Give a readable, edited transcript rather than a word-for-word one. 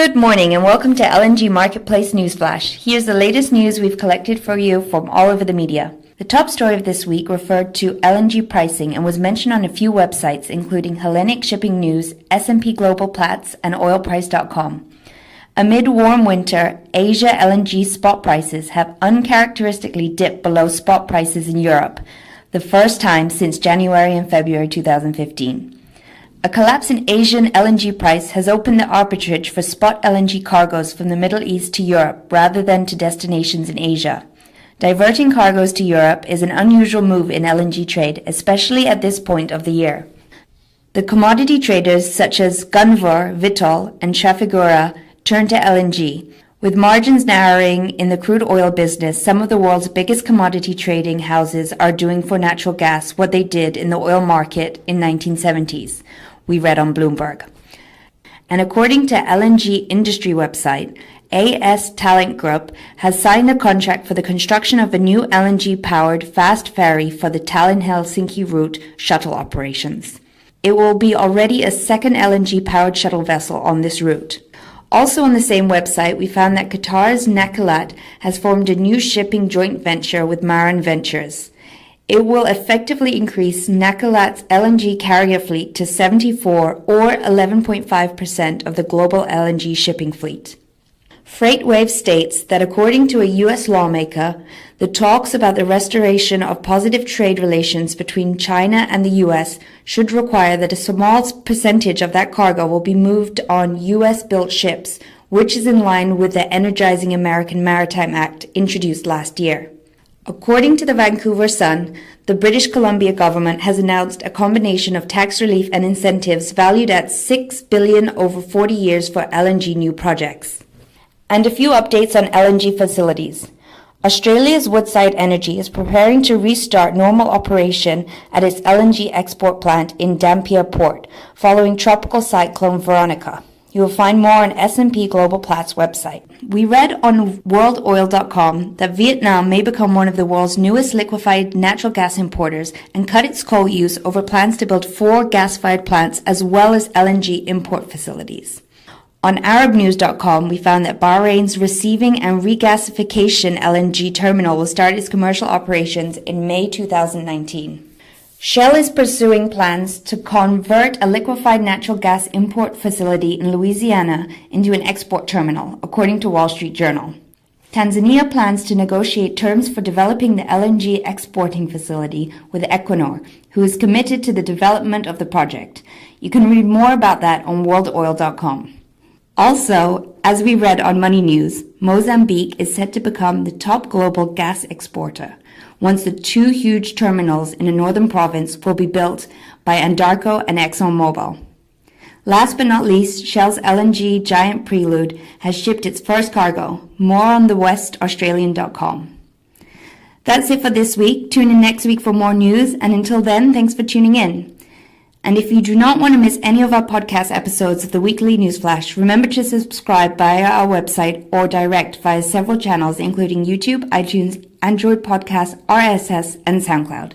Good morning and welcome to LNG Marketplace News Flash. Here's the latest news we've collected for you from all over the media. The top story of this week referred to LNG pricing and was mentioned on a few websites including Hellenic Shipping News, S&P Global Platts, and oilprice.com. Amid warm winter, Asia LNG spot prices have uncharacteristically dipped below spot prices in Europe, the first time since January and February 2015. A collapse in Asian LNG price has opened the arbitrage for spot LNG cargoes from the Middle East to Europe rather than to destinations in Asia. Diverting cargoes to Europe is an unusual move in LNG trade, especially at this point of the year. The commodity traders such as Gunvor, Vitol, and Trafigura turn to LNG. With margins narrowing in the crude oil business, some of the world's biggest commodity trading houses are doing for natural gas what they did in the oil market in 1970s. We read on Bloomberg. And according to LNG industry website, AS Talent Group has signed a contract for the construction of a new LNG-powered fast ferry for the Tallinn-Helsinki route shuttle operations. It will be already a second LNG-powered shuttle vessel on this route. Also on the same website, we found that Qatar's Nakilat has formed a new shipping joint venture with Maran Ventures. It will effectively increase Nakilat's LNG carrier fleet to 74 or 11.5% of the global LNG shipping fleet. FreightWave states that according to a U.S. lawmaker, the talks about the restoration of positive trade relations between China and the U.S. should require that a small percentage of that cargo will be moved on U.S.-built ships, which is in line with the Energizing American Maritime Act introduced last year. According to the Vancouver Sun, the British Columbia government has announced a combination of tax relief and incentives valued at $6 billion over 40 years for LNG new projects. And a few updates on LNG facilities. Australia's Woodside Energy is preparing to restart normal operation at its LNG export plant in Dampier Port following Tropical Cyclone Veronica. You will find more on S&P Global Platts website. We read on worldoil.com that Vietnam may become one of the world's newest liquefied natural gas importers and cut its coal use over plans to build 4 gas-fired plants as well as LNG import facilities. On arabnews.com, we found that Bahrain's receiving and regasification LNG terminal will start its commercial operations in May 2019. Shell is pursuing plans to convert a liquefied natural gas import facility in Louisiana into an export terminal, according to Wall Street Journal. Tanzania plans to negotiate terms for developing the LNG exporting facility with Equinor, who is committed to the development of the project. You can read more about that on worldoil.com. Also, as we read on Money News, Mozambique is set to become the top global gas exporter once the 2 huge terminals in a northern province will be built by Anadarko and ExxonMobil. Last but not least, Shell's LNG giant Prelude has shipped its first cargo. More on the westaustralian.com. That's it for this week. Tune in next week for more news, and until then, thanks for tuning in. And if you do not want to miss any of our podcast episodes of the weekly news flash, remember to subscribe via our website or direct via several channels, including YouTube, iTunes, Android Podcasts, RSS, and SoundCloud.